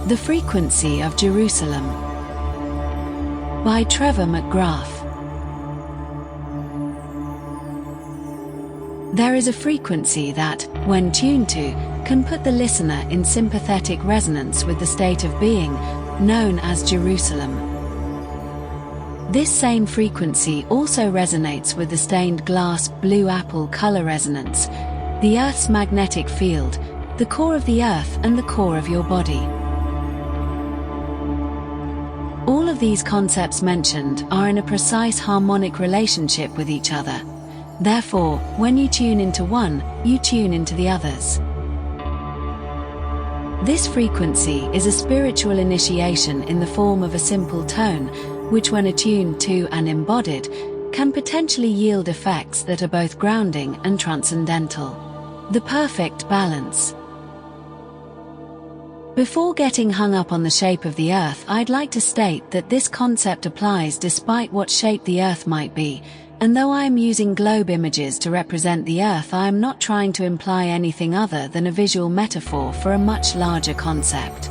The Frequency of Jerusalem by Trevor McGrath. There is a frequency that, when tuned to, can put the listener in sympathetic resonance with the state of being, known as Jerusalem. This same frequency also resonates with the stained glass blue apple color resonance, the Earth's magnetic field, the core of the Earth and the core of your body. All of these concepts mentioned are in a precise harmonic relationship with each other. Therefore, when you tune into one, you tune into the others. This frequency is a spiritual initiation in the form of a simple tone, which when attuned to and embodied, can potentially yield effects that are both grounding and transcendental. The perfect balance. Before getting hung up on the shape of the Earth, I'd like to state that this concept applies despite what shape the Earth might be, and though I am using globe images to represent the Earth, I am not trying to imply anything other than a visual metaphor for a much larger concept.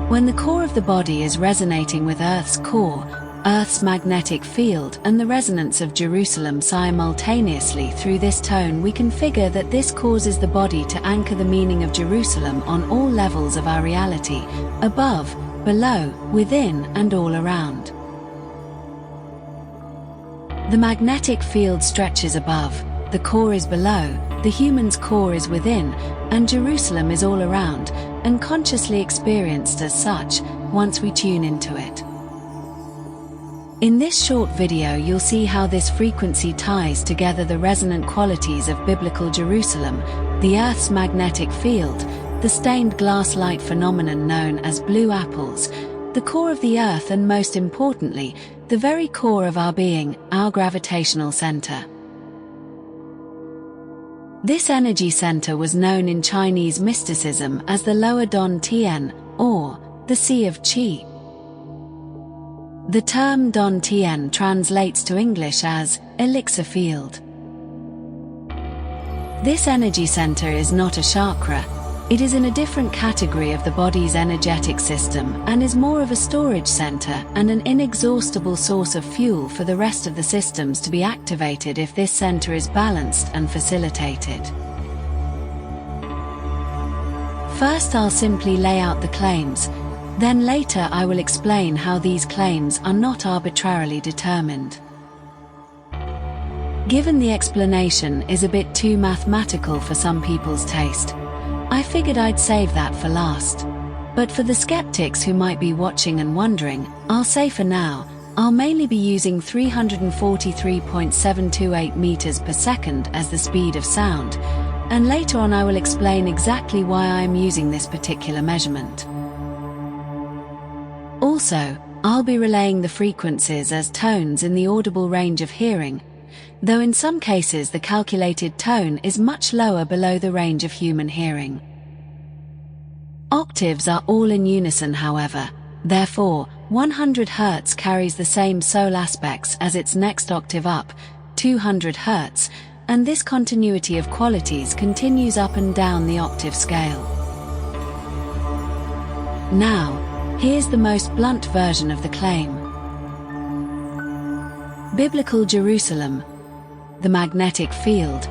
When the core of the body is resonating with Earth's core, Earth's magnetic field and the resonance of Jerusalem simultaneously through this tone, we can figure that this causes the body to anchor the meaning of Jerusalem on all levels of our reality, above, below, within, and all around. The magnetic field stretches above, the core is below, the human's core is within, and Jerusalem is all around, and consciously experienced as such, once we tune into it. In this short video you'll see how this frequency ties together the resonant qualities of biblical Jerusalem, the Earth's magnetic field, the stained glass light phenomenon known as blue apples, the core of the Earth and most importantly, the very core of our being, our gravitational center. This energy center was known in Chinese mysticism as the lower Dan Tian, or the Sea of Qi. The term Dan Tian translates to English as elixir field. This energy center is not a chakra. It is in a different category of the body's energetic system and is more of a storage center and an inexhaustible source of fuel for the rest of the systems to be activated if this center is balanced and facilitated. First I'll simply lay out the claims, then later I will explain how these claims are not arbitrarily determined. Given the explanation is a bit too mathematical for some people's taste, I figured I'd save that for last. But for the skeptics who might be watching and wondering, I'll say for now, I'll mainly be using 343.728 meters per second as the speed of sound, and later on I will explain exactly why I am using this particular measurement. Also, I'll be relaying the frequencies as tones in the audible range of hearing, though in some cases the calculated tone is much lower below the range of human hearing. Octaves are all in unison however, therefore, 100 Hz carries the same soul aspects as its next octave up, 200 Hz, and this continuity of qualities continues up and down the octave scale. Now, here's the most blunt version of the claim. Biblical Jerusalem, the magnetic field,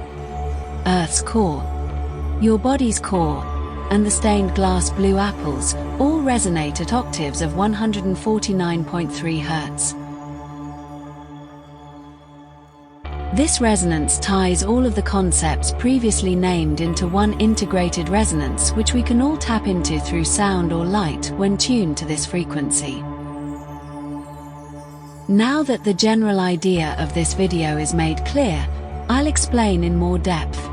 Earth's core, your body's core, and the stained glass blue apples all resonate at octaves of 149.3 Hz. This resonance ties all of the concepts previously named into one integrated resonance which we can all tap into through sound or light when tuned to this frequency. Now that the general idea of this video is made clear, I'll explain in more depth.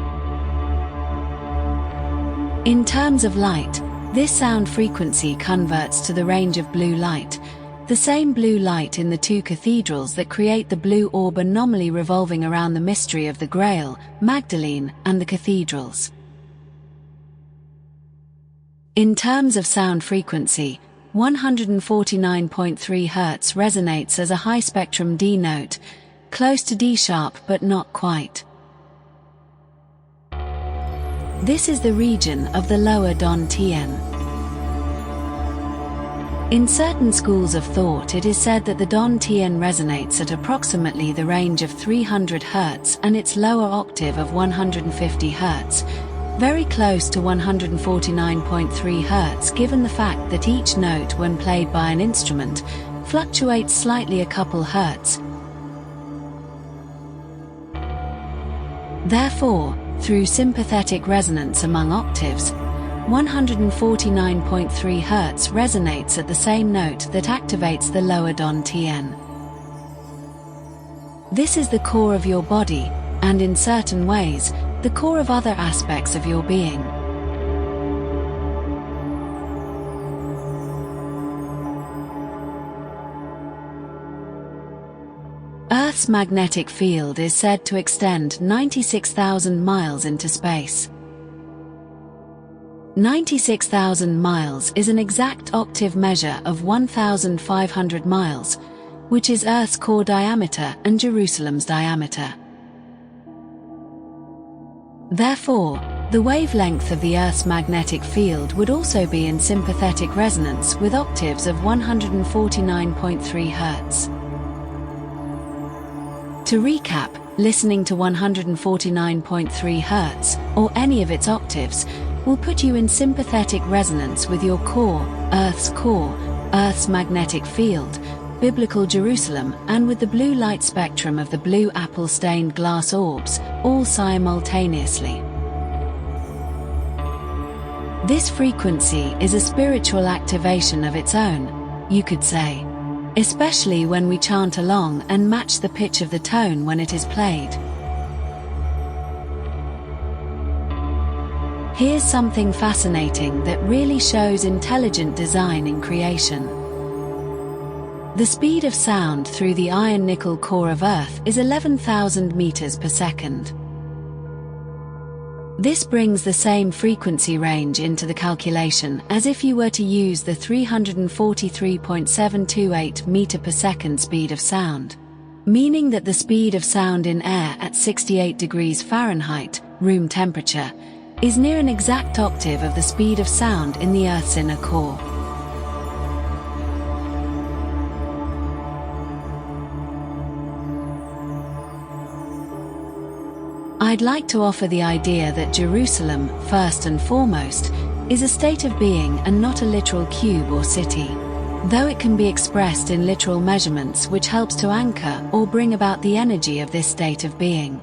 In terms of light, this sound frequency converts to the range of blue light, the same blue light in the two cathedrals that create the blue orb anomaly revolving around the mystery of the Grail, Magdalene, and the cathedrals. In terms of sound frequency, 149.3 Hz resonates as a high-spectrum D note, close to D sharp but not quite. This is the region of the lower tian. In certain schools of thought, it is said that the tian resonates at approximately the range of 300 Hz and its lower octave of 150 Hz, very close to 149.3 Hz, given the fact that each note, when played by an instrument, fluctuates slightly a couple Hz. Therefore, through sympathetic resonance among octaves, 149.3 Hz resonates at the same note that activates the lower tian. This is the core of your body, and in certain ways, the core of other aspects of your being. Earth's magnetic field is said to extend 96,000 miles into space. 96,000 miles is an exact octave measure of 1,500 miles, which is Earth's core diameter and Jerusalem's diameter. Therefore, the wavelength of the Earth's magnetic field would also be in sympathetic resonance with octaves of 149.3 Hz. To recap, listening to 149.3 Hz, or any of its octaves, will put you in sympathetic resonance with your core, Earth's magnetic field, biblical Jerusalem, and with the blue light spectrum of the blue apple-stained glass orbs, all simultaneously. This frequency is a spiritual activation of its own, you could say, especially when we chant along and match the pitch of the tone when it is played. Here's something fascinating that really shows intelligent design in creation. The speed of sound through the iron-nickel core of Earth is 11,000 meters per second. This brings the same frequency range into the calculation as if you were to use the 343.728 meter per second speed of sound, meaning that the speed of sound in air at 68 degrees Fahrenheit, room temperature, is near an exact octave of the speed of sound in the Earth's inner core. I'd like to offer the idea that Jerusalem, first and foremost, is a state of being and not a literal cube or city, though it can be expressed in literal measurements, which helps to anchor or bring about the energy of this state of being.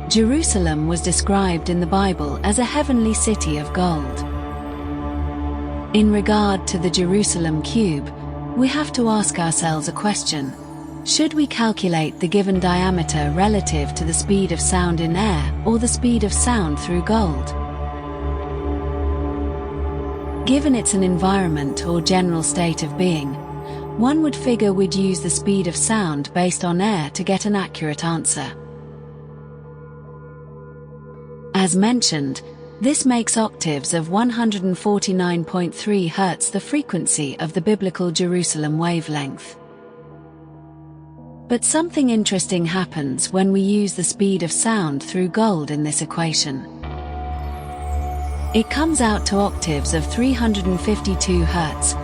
Jerusalem was described in the Bible as a heavenly city of gold. In regard to the Jerusalem cube, we have to ask ourselves a question. Should we calculate the given diameter relative to the speed of sound in air or the speed of sound through gold? Given it's an environment or general state of being, one would figure we'd use the speed of sound based on air to get an accurate answer. As mentioned, this makes octaves of 149.3 Hz the frequency of the biblical Jerusalem wavelength. But something interesting happens when we use the speed of sound through gold in this equation. It comes out to octaves of 352 Hz,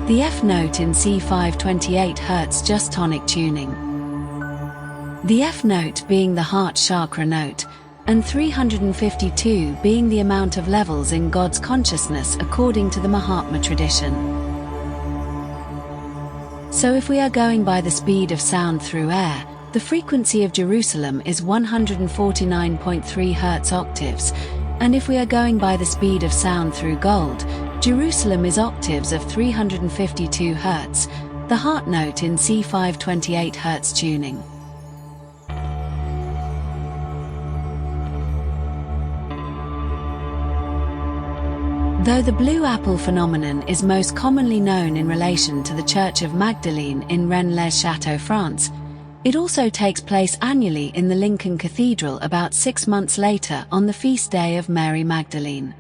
the F note in C5 28 Hz just tonic tuning. The F note being the heart chakra note, and 352 being the amount of levels in God's consciousness according to the Mahatma tradition. So if we are going by the speed of sound through air, the frequency of Jerusalem is 149.3 Hz octaves, and if we are going by the speed of sound through gold, Jerusalem is octaves of 352 Hz, the heart note in C5 28 Hz tuning. Though the blue apple phenomenon is most commonly known in relation to the Church of Magdalene in Rennes-les-Châteaux, France, it also takes place annually in the Lincoln Cathedral about 6 months later on the feast day of Mary Magdalene.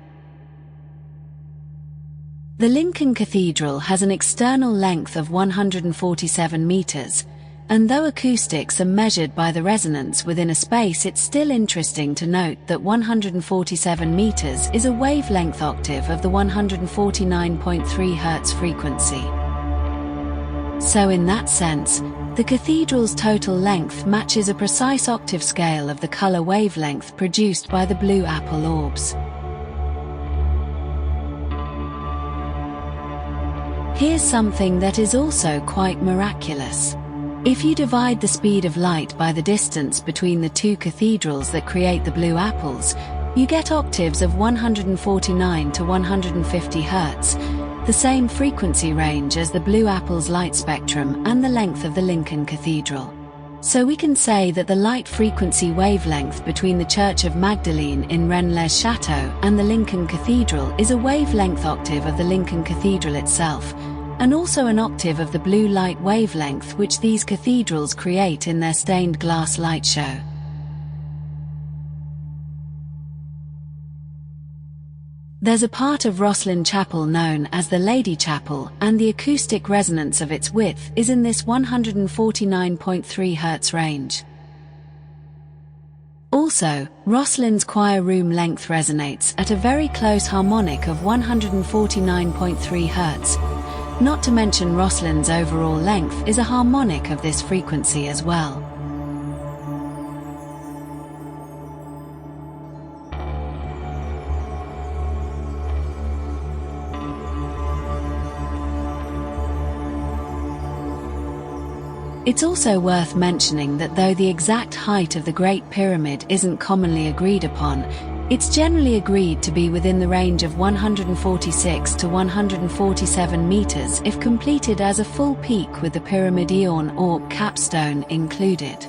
The Lincoln Cathedral has an external length of 147 meters, And though acoustics are measured by the resonance within a space, it's still interesting to note that 147 meters is a wavelength octave of the 149.3 Hz frequency. So in that sense, the cathedral's total length matches a precise octave scale of the color wavelength produced by the blue apple orbs. Here's something that is also quite miraculous. If you divide the speed of light by the distance between the two cathedrals that create the blue apples, you get octaves of 149 to 150 Hz, the same frequency range as the blue apple's light spectrum and the length of the Lincoln Cathedral. So we can say that the light frequency wavelength between the Church of Magdalene in Rennes-les-Châteaux and the Lincoln Cathedral is a wavelength octave of the Lincoln Cathedral itself, and also an octave of the blue light wavelength which these cathedrals create in their stained glass light show. There's a part of Rosslyn Chapel known as the Lady Chapel, and the acoustic resonance of its width is in this 149.3 Hz range. Also, Rosslyn's choir room length resonates at a very close harmonic of 149.3 Hz. Not to mention Rosslyn's overall length is a harmonic of this frequency as well. It's also worth mentioning that though the exact height of the Great Pyramid isn't commonly agreed upon, it's generally agreed to be within the range of 146 to 147 meters if completed as a full peak with the pyramidion or capstone included.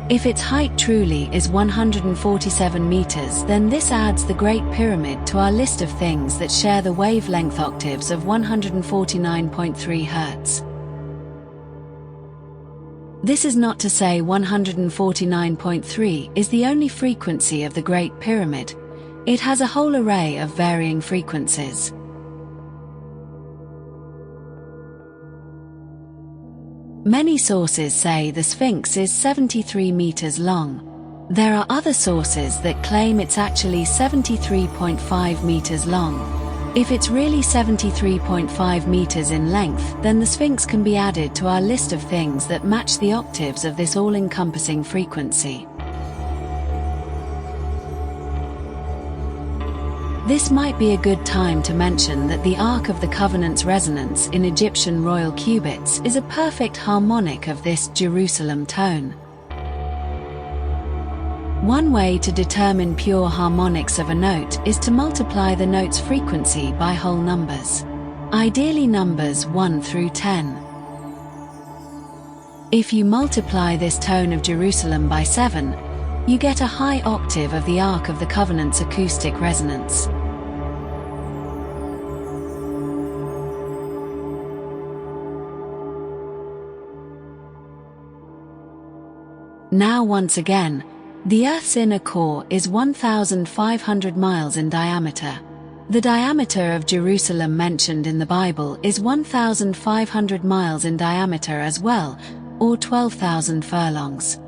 If its height truly is 147 meters, then this adds the Great Pyramid to our list of things that share the wavelength octaves of 149.3 Hz. This is not to say 149.3 is the only frequency of the Great Pyramid. It has a whole array of varying frequencies. Many sources say the Sphinx is 73 meters long. There are other sources that claim it's actually 73.5 meters long. If it's really 73.5 meters in length, then the Sphinx can be added to our list of things that match the octaves of this all-encompassing frequency. This might be a good time to mention that the Ark of the Covenant's resonance in Egyptian royal cubits is a perfect harmonic of this Jerusalem tone. One way to determine pure harmonics of a note is to multiply the note's frequency by whole numbers, ideally numbers 1 through 10. If you multiply this tone of Jerusalem by 7, you get a high octave of the Ark of the Covenant's acoustic resonance. Now once again, the Earth's inner core is 1,500 miles in diameter. The diameter of Jerusalem mentioned in the Bible is 1,500 miles in diameter as well, or 12,000 furlongs.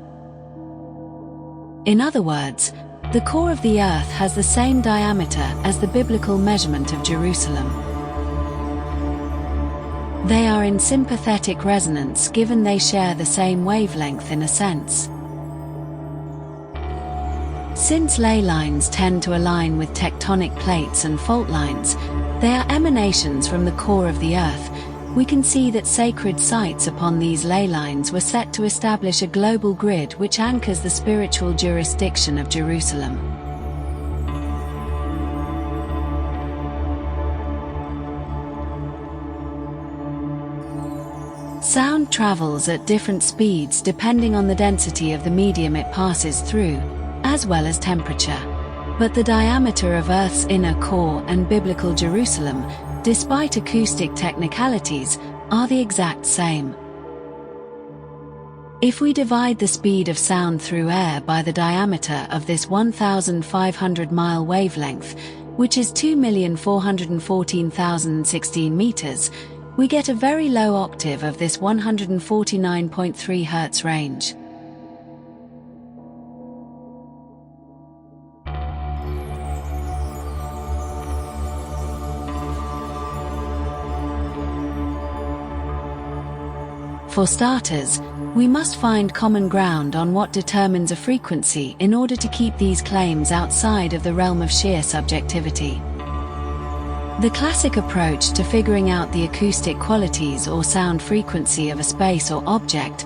In other words, the core of the Earth has the same diameter as the biblical measurement of Jerusalem. They are in sympathetic resonance given they share the same wavelength in a sense. Since ley lines tend to align with tectonic plates and fault lines, they are emanations from the core of the Earth. We can see that sacred sites upon these ley lines were set to establish a global grid which anchors the spiritual jurisdiction of Jerusalem. Sound travels at different speeds depending on the density of the medium it passes through, as well as temperature. But the diameter of Earth's inner core and biblical Jerusalem, despite acoustic technicalities, are the exact same. If we divide the speed of sound through air by the diameter of this 1,500-mile wavelength, which is 2,414,016 meters, we get a very low octave of this 149.3 Hz range. For starters, we must find common ground on what determines a frequency in order to keep these claims outside of the realm of sheer subjectivity. The classic approach to figuring out the acoustic qualities or sound frequency of a space or object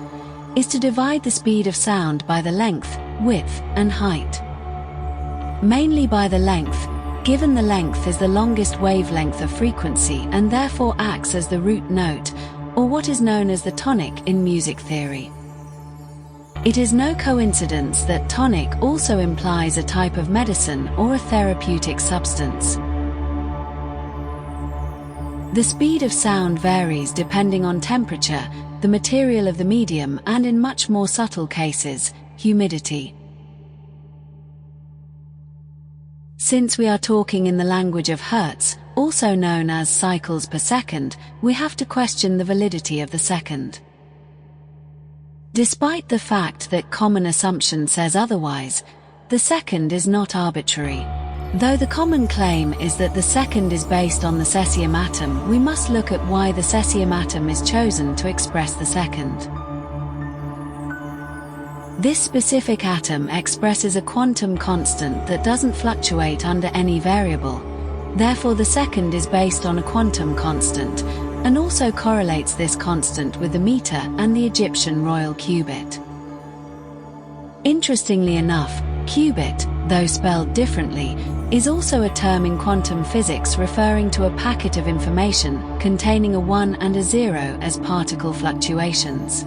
is to divide the speed of sound by the length, width, and height. Mainly by the length, given the length is the longest wavelength of frequency and therefore acts as the root note, or what is known as the tonic in music theory. It is no coincidence that tonic also implies a type of medicine or a therapeutic substance. The speed of sound varies depending on temperature, the material of the medium, and in much more subtle cases, humidity. Since we are talking in the language of Hertz, also known as cycles per second, we have to question the validity of the second. Despite the fact that common assumption says otherwise, the second is not arbitrary. Though the common claim is that the second is based on the cesium atom, we must look at why the cesium atom is chosen to express the second. This specific atom expresses a quantum constant that doesn't fluctuate under any variable. Therefore, the second is based on a quantum constant, and also correlates this constant with the meter and the Egyptian royal cubit. Interestingly enough, qubit, though spelled differently, is also a term in quantum physics referring to a packet of information containing a 1 and a 0 as particle fluctuations.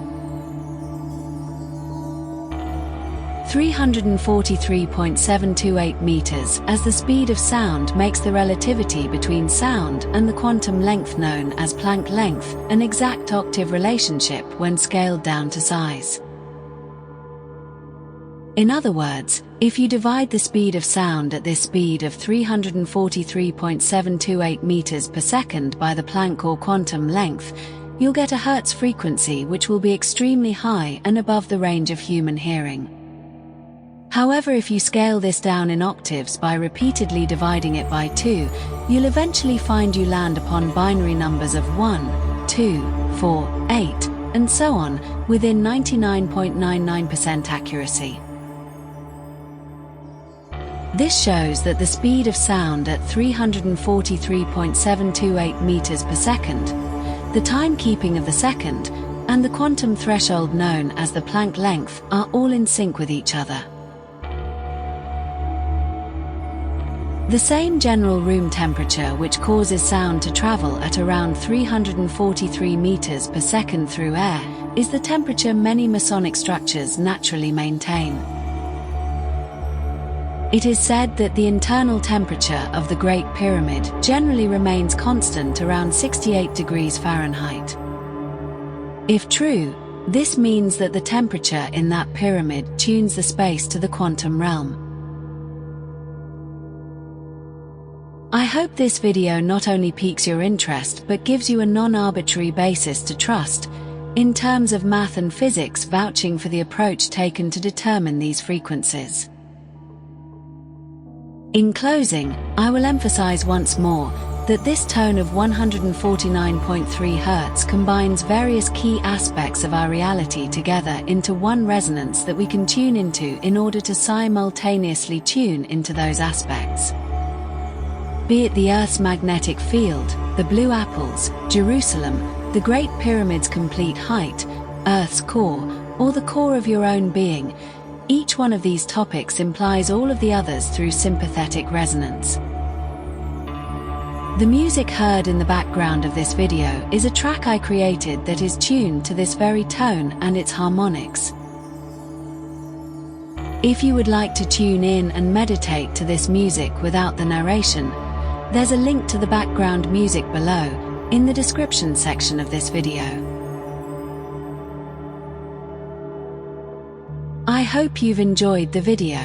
343.728 meters as the speed of sound makes the relativity between sound and the quantum length known as Planck length an exact octave relationship when scaled down to size. In other words, if you divide the speed of sound at this speed of 343.728 meters per second by the Planck or quantum length, you'll get a Hertz frequency which will be extremely high and above the range of human hearing. However, if you scale this down in octaves by repeatedly dividing it by 2, you'll eventually find you land upon binary numbers of 1, 2, 4, 8, and so on, within 99.99% accuracy. This shows that the speed of sound at 343.728 meters per second, the timekeeping of the second, and the quantum threshold known as the Planck length are all in sync with each other. The same general room temperature which causes sound to travel at around 343 meters per second through air is the temperature many Masonic structures naturally maintain. It is said that the internal temperature of the Great Pyramid generally remains constant around 68 degrees Fahrenheit. If true, this means that the temperature in that pyramid tunes the space to the quantum realm. I hope this video not only piques your interest but gives you a non-arbitrary basis to trust, in terms of math and physics vouching for the approach taken to determine these frequencies. In closing, I will emphasize once more that this tone of 149.3 Hz combines various key aspects of our reality together into one resonance that we can tune into in order to simultaneously tune into those aspects. Be it the Earth's magnetic field, the blue apples, Jerusalem, the Great Pyramid's complete height, Earth's core, or the core of your own being, each one of these topics implies all of the others through sympathetic resonance. The music heard in the background of this video is a track I created that is tuned to this very tone and its harmonics. If you would like to tune in and meditate to this music without the narration, there's a link to the background music below, in the description section of this video. I hope you've enjoyed the video.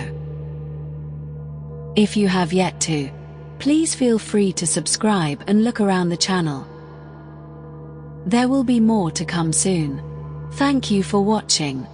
If you have yet to, please feel free to subscribe and look around the channel. There will be more to come soon. Thank you for watching.